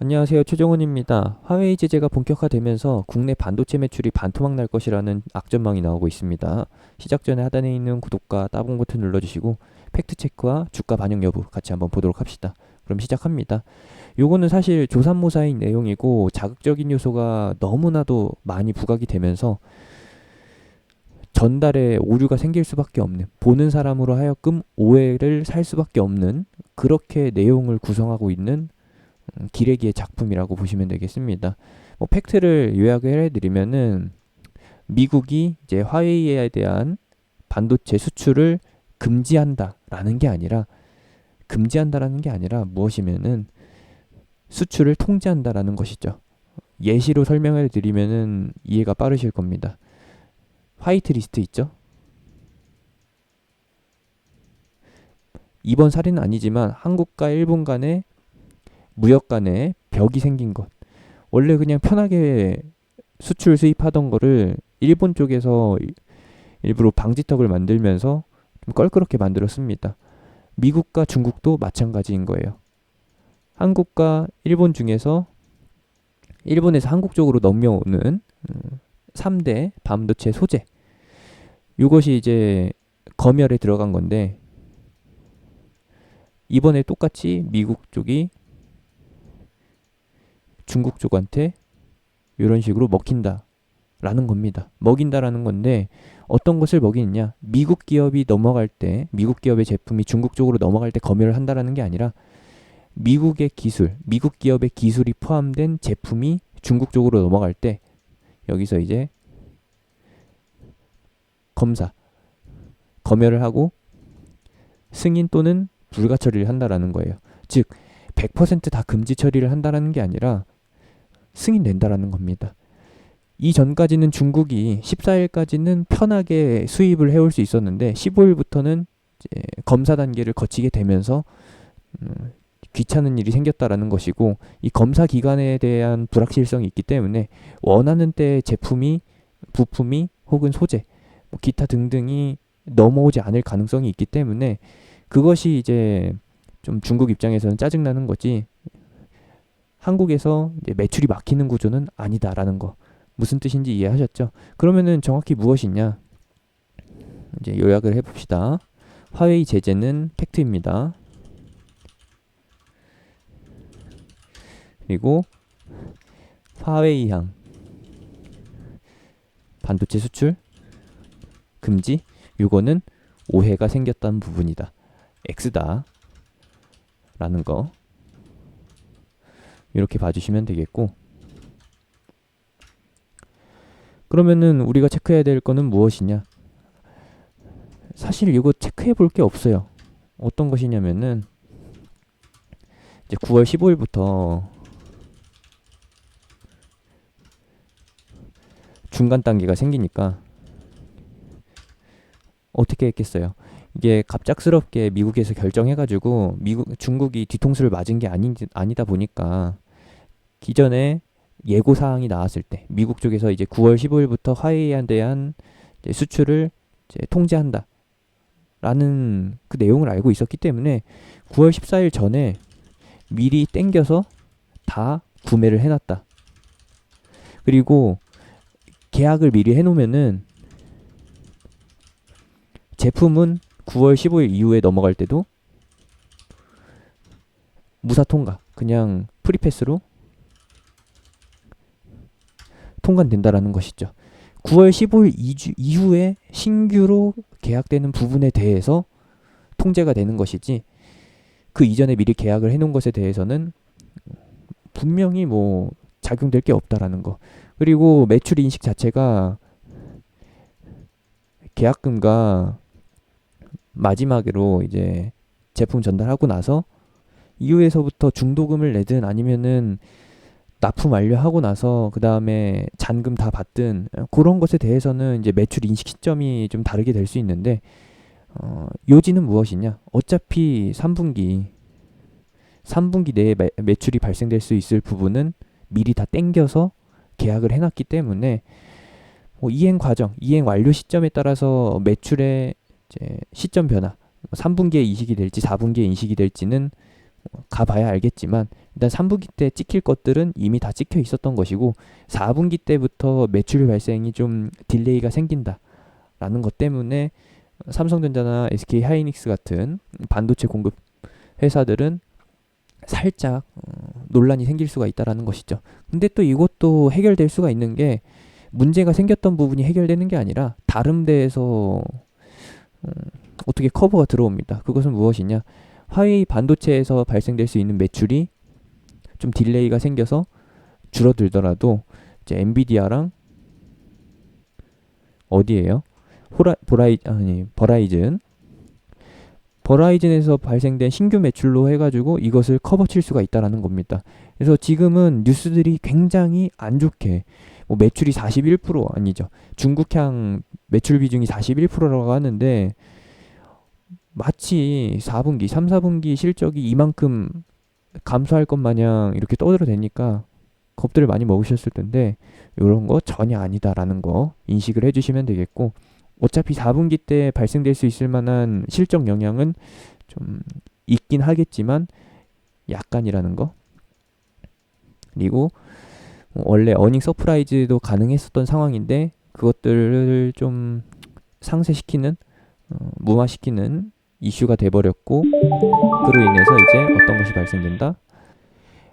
안녕하세요. 최종훈입니다. 화웨이 제재가 본격화되면서 국내 반도체 매출이 반토막 날 것이라는 악전망이 나오고 있습니다. 시작 전에 하단에 있는 구독과 따봉 버튼 눌러주시고 팩트체크와 주가 반영 여부 같이 한번 보도록 합시다. 그럼 시작합니다. 요거는 사실 조삼모사인 내용이고 자극적인 요소가 너무나도 많이 부각이 되면서 전달에 오류가 생길 수밖에 없는, 보는 사람으로 하여금 오해를 살 수밖에 없는 그렇게 내용을 구성하고 있는 기레기의 작품이라고 보시면 되겠습니다. 뭐 팩트를 요약을 해드리면은 미국이 이제 화웨이에 대한 반도체 수출을 금지한다라는 게 아니라 무엇이면은 수출을 통제한다라는 것이죠. 예시로 설명을 드리면은 이해가 빠르실 겁니다. 화이트 리스트 있죠? 이번 사례는 아니지만 한국과 일본 간의 무역 간에 벽이 생긴 것. 원래 그냥 편하게 수출 수입하던 거를 일본 쪽에서 일부러 방지턱을 만들면서 좀 껄끄럽게 만들었습니다. 미국과 중국도 마찬가지인 거예요. 한국과 일본 중에서 일본에서 한국 쪽으로 넘겨오는 3대 반도체 소재. 이것이 이제 검열에 들어간 건데 이번에 똑같이 미국 쪽이 중국 쪽한테 이런 식으로 먹힌다라는 겁니다. 먹인다라는 건데 어떤 것을 먹이느냐? 미국 기업이 넘어갈 때, 미국 기업의 제품이 중국 쪽으로 넘어갈 때 검열을 한다라는 게 아니라 미국의 기술, 미국 기업의 기술이 포함된 제품이 중국 쪽으로 넘어갈 때 여기서 이제 검열을 하고 승인 또는 불가 처리를 한다라는 거예요. 즉 100%다 금지 처리를 한다라는 게 아니라 승인된다라는 겁니다. 이전까지는 중국이 14일까지는 편하게 수입을 해올 수 있었는데 15일부터는 검사 단계를 거치게 되면서 귀찮은 일이 생겼다라는 것이고, 이 검사 기간에 대한 불확실성이 있기 때문에 원하는 때 제품이, 부품이 혹은 소재, 뭐 기타 등등이 넘어오지 않을 가능성이 있기 때문에 그것이 이제 좀 중국 입장에서는 짜증나는 거지, 한국에서 이제 매출이 막히는 구조는 아니다라는 거. 무슨 뜻인지 이해하셨죠? 그러면은 정확히 무엇이냐? 이제 요약을 해봅시다. 화웨이 제재는 팩트입니다. 그리고 화웨이향 반도체 수출 금지, 이거는 오해가 생겼다는 부분이다. X다 라는 거 이렇게 봐주시면 되겠고, 그러면은 우리가 체크해야 될 거는 무엇이냐? 사실 이거 체크해 볼 게 없어요. 어떤 것이냐면은 이제 9월 15일부터 중간 단계가 생기니까 어떻게 했겠어요? 이게 갑작스럽게 미국에서 결정해가지고 중국이 뒤통수를 맞은 게 아니다 보니까 기존에 예고 사항이 나왔을 때 미국 쪽에서 이제 9월 15일부터 화웨이에 대한 수출을 이제 통제한다라는 그 내용을 알고 있었기 때문에 9월 14일 전에 미리 땡겨서 다 구매를 해놨다. 그리고 계약을 미리 해놓으면은 제품은 9월 15일 이후에 넘어갈 때도 무사 통과, 그냥 프리패스로 통관된다라는 것이죠. 9월 15일 이후에 신규로 계약되는 부분에 대해서 통제가 되는 것이지, 그 이전에 미리 계약을 해놓은 것에 대해서는 분명히 뭐 작용될 게 없다라는 거. 그리고 매출 인식 자체가 계약금과 마지막으로 이제 제품 전달하고 나서 이후에서부터 중도금을 내든 아니면은 납품 완료하고 나서 그 다음에 잔금 다 받든 그런 것에 대해서는 이제 매출 인식 시점이 좀 다르게 될 수 있는데, 요지는 무엇이냐? 어차피 3분기 내에 매출이 발생될 수 있을 부분은 미리 다 땡겨서 계약을 해놨기 때문에 뭐 이행 과정, 이행 완료 시점에 따라서 매출의 이제 시점 변화, 3분기에 인식이 될지 4분기에 인식이 될지는 가봐야 알겠지만 일단 3분기 때 찍힐 것들은 이미 다 찍혀 있었던 것이고 4분기 때부터 매출 발생이 좀 딜레이가 생긴다라는 것 때문에 삼성전자나 SK 하이닉스 같은 반도체 공급 회사들은 살짝 논란이 생길 수가 있다라는 것이죠. 근데 또 이것도 해결될 수가 있는 게 문제가 생겼던 부분이 해결되는 게 아니라 다른 데에서 어떻게 커버가 들어옵니다. 그것은 무엇이냐? 화웨이 반도체에서 발생될 수 있는 매출이 좀 딜레이가 생겨서 줄어들더라도 이제 엔비디아랑 어디에요? 버라이즌에서 발생된 신규 매출로 해가지고 이것을 커버 칠 수가 있다라는 겁니다. 그래서 지금은 뉴스들이 굉장히 안 좋게 뭐 매출이 41% 아니죠. 중국향 매출 비중이 41%라고 하는데 마치 4분기, 3, 4분기 실적이 이만큼 감소할 것 마냥 이렇게 떠들어대니까 겁들을 많이 먹으셨을 텐데 이런 거 전혀 아니다라는 거 인식을 해주시면 되겠고 어차피 4분기 때 발생될 수 있을 만한 실적 영향은 좀 있긴 하겠지만 약간이라는 거 그리고 원래 어닝 서프라이즈도 가능했었던 상황인데 그것들을 좀 상쇄시키는 무마시키는 이슈가 돼버렸고 그로 인해서 이제 어떤 것이 발생된다?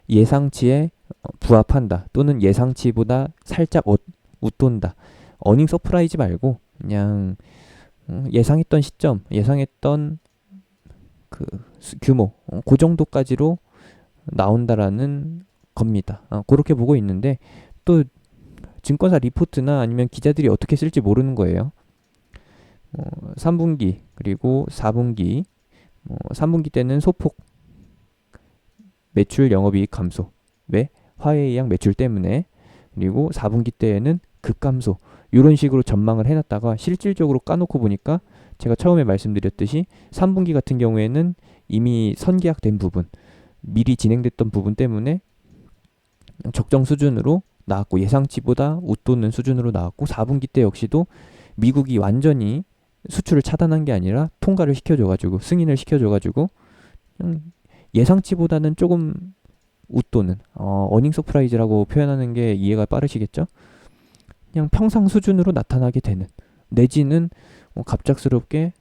예상치에 부합한다 또는 예상치보다 살짝 웃돈다. 어닝 서프라이즈 말고 그냥 예상했던 시점, 예상했던 그 규모, 그 정도까지로 나온다라는 겁니다. 그렇게 보고 있는데 또 증권사 리포트나 아니면 기자들이 어떻게 쓸지 모르는 거예요. 3분기 그리고 4분기 3분기 때는 소폭 매출 영업이익 감소 왜? 화웨이양 매출 때문에 그리고 4분기 때에는 급감소 이런 식으로 전망을 해놨다가 실질적으로 까놓고 보니까 제가 처음에 말씀드렸듯이 3분기 같은 경우에는 이미 선계약된 부분 미리 진행됐던 부분 때문에 적정 수준으로 나왔고 예상치보다 웃도는 수준으로 나왔고 4분기 때 역시도 미국이 완전히 수출을 차단한 게 아니라 통과를 시켜줘가지고 승인을 시켜줘가지고 예상치보다는 조금 웃도는 어닝 서프라이즈라고 표현하는 게 이해가 빠르시겠죠? 그냥 평상 수준으로 나타나게 되는 내지는 갑작스럽게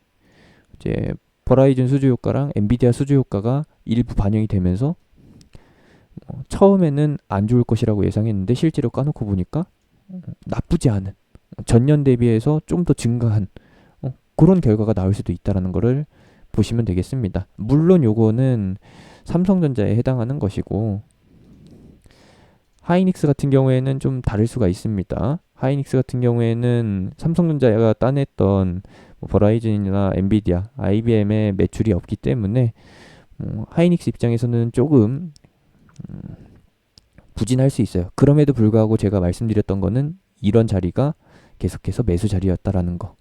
이제 버라이즌 수주 효과랑 엔비디아 수주 효과가 일부 반영이 되면서 처음에는 안 좋을 것이라고 예상했는데 실제로 까놓고 보니까 나쁘지 않은 전년 대비해서 좀 더 증가한 그런 결과가 나올 수도 있다는 것을 보시면 되겠습니다. 물론 요거는 삼성전자에 해당하는 것이고 하이닉스 같은 경우에는 좀 다를 수가 있습니다. 하이닉스 같은 경우에는 삼성전자가 따냈던 버라이즌이나 엔비디아, IBM의 매출이 없기 때문에 하이닉스 입장에서는 조금 부진할 수 있어요. 그럼에도 불구하고 제가 말씀드렸던 거는 이런 자리가 계속해서 매수 자리였다라는 거.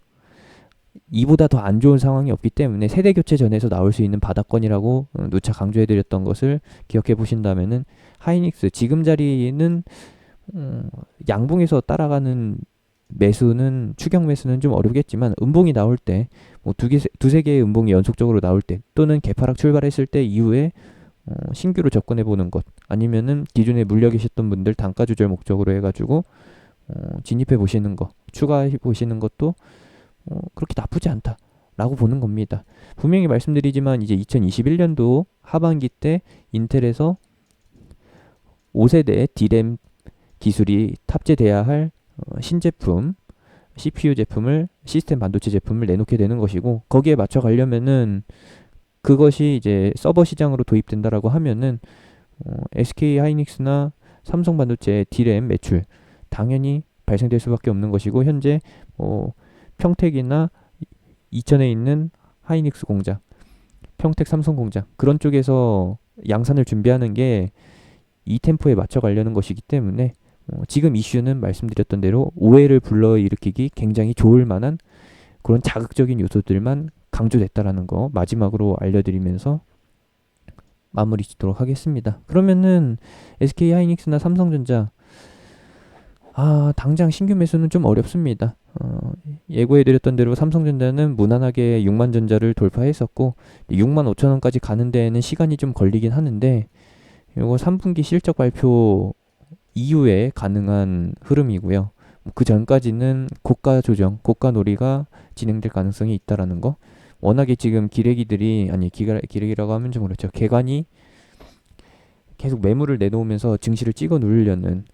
이보다 더 안 좋은 상황이 없기 때문에 세대 교체 전에서 나올 수 있는 바닥권이라고 누차 강조해드렸던 것을 기억해 보신다면은 하이닉스 지금 자리는 양봉에서 따라가는 매수는 추격 매수는 좀 어렵겠지만 음봉이 나올 때 뭐 두세 개의 음봉이 연속적으로 나올 때 또는 개파락 출발했을 때 이후에 신규로 접근해 보는 것 아니면은 기존에 물려 계셨던 분들 단가 조절 목적으로 해가지고 진입해 보시는 거 추가해 보시는 것도 그렇게 나쁘지 않다라고 보는 겁니다. 분명히 말씀드리지만 이제 2021년도 하반기 때 인텔에서 5세대 D램 기술이 탑재돼야 할 신제품 CPU 제품을 시스템 반도체 제품을 내놓게 되는 것이고 거기에 맞춰 가려면은 그것이 이제 서버 시장으로 도입된다라고 하면은 SK 하이닉스나 삼성 반도체 D램 매출 당연히 발생될 수밖에 없는 것이고 현재 평택이나 이천에 있는 하이닉스 공장, 평택 삼성 공장 그런 쪽에서 양산을 준비하는 게 이 템포에 맞춰 가려는 것이기 때문에 지금 이슈는 말씀드렸던 대로 오해를 불러일으키기 굉장히 좋을 만한 그런 자극적인 요소들만 강조됐다라는 거 마지막으로 알려드리면서 마무리 짓도록 하겠습니다. 그러면은 SK 하이닉스나 삼성전자 당장 신규 매수는 좀 어렵습니다. 예고해드렸던 대로 삼성전자는 무난하게 6만 전자를 돌파했었고 6만 5천 원까지 가는 데에는 시간이 좀 걸리긴 하는데 이거 3분기 실적 발표 이후에 가능한 흐름이고요. 그 전까지는 고가 조정, 고가 놀이가 진행될 가능성이 있다라는 거. 워낙에 지금 기레기들이 아니 기레기라고 하면 좀 그렇죠. 개관이 계속 매물을 내놓으면서 증시를 찍어 누르려는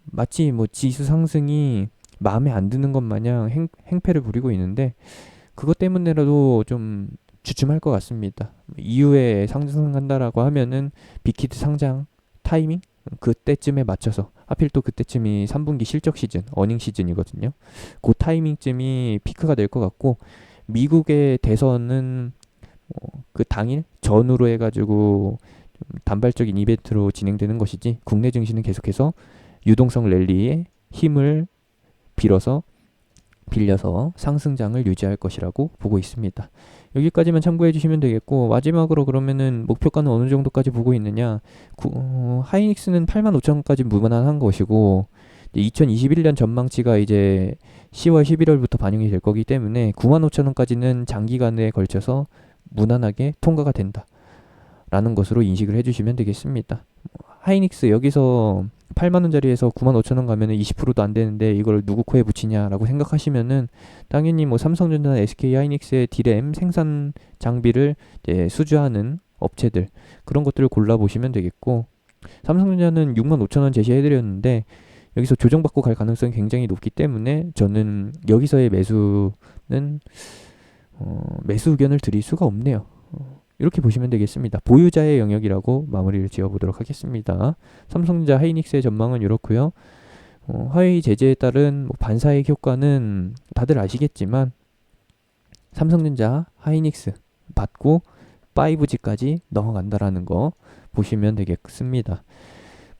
마치 뭐 지수 상승이 마음에 안 드는 것 마냥 행패를 부리고 있는데 그것 때문에라도 좀 주춤할 것 같습니다. 이후에 상승한다라고 하면은 빅히트 상장 타이밍 그때쯤에 맞춰서 하필 또 그때쯤이 3분기 실적 시즌, 어닝 시즌이거든요. 그 타이밍쯤이 피크가 될 것 같고 미국의 대선은 그 당일 전후로 해가지고 좀 단발적인 이벤트로 진행되는 것이지 국내 증시는 계속해서 유동성 랠리에 힘을 빌려서 상승장을 유지할 것이라고 보고 있습니다. 여기까지만 참고해 주시면 되겠고 마지막으로 그러면은 목표가는 어느 정도까지 보고 있느냐 하이닉스는 85,000원까지 무난한 것이고 2021년 전망치가 이제 10월 11월부터 반영이 될 거기 때문에 95,000원까지는 장기간에 걸쳐서 무난하게 통과가 된다 라는 것으로 인식을 해주시면 되겠습니다. 하이닉스 여기서 8만원짜리에서 95,000원 가면은 20%도 안 되는데 이걸 누구 코에 붙이냐라고 생각하시면은 당연히 뭐 삼성전자나 SK 하이닉스의 디램 생산 장비를 이제 수주하는 업체들 그런 것들을 골라보시면 되겠고 삼성전자는 65,000원 제시해드렸는데 여기서 조정받고 갈 가능성이 굉장히 높기 때문에 저는 여기서의 매수는 매수 의견을 드릴 수가 없네요. 이렇게 보시면 되겠습니다. 보유자의 영역이라고 마무리를 지어보도록 하겠습니다. 삼성전자 하이닉스의 전망은 이렇고요. 화웨이 제재에 따른 뭐 반사익 효과는 다들 아시겠지만 삼성전자 하이닉스 받고 5G까지 넘어간다라는 거 보시면 되겠습니다.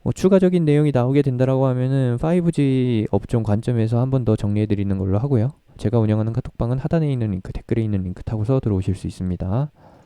뭐 추가적인 내용이 나오게 된다라고 하면은 5G 업종 관점에서 한 번 더 정리해 드리는 걸로 하고요. 제가 운영하는 카톡방은 하단에 있는 링크, 댓글에 있는 링크 타고서 들어오실 수 있습니다.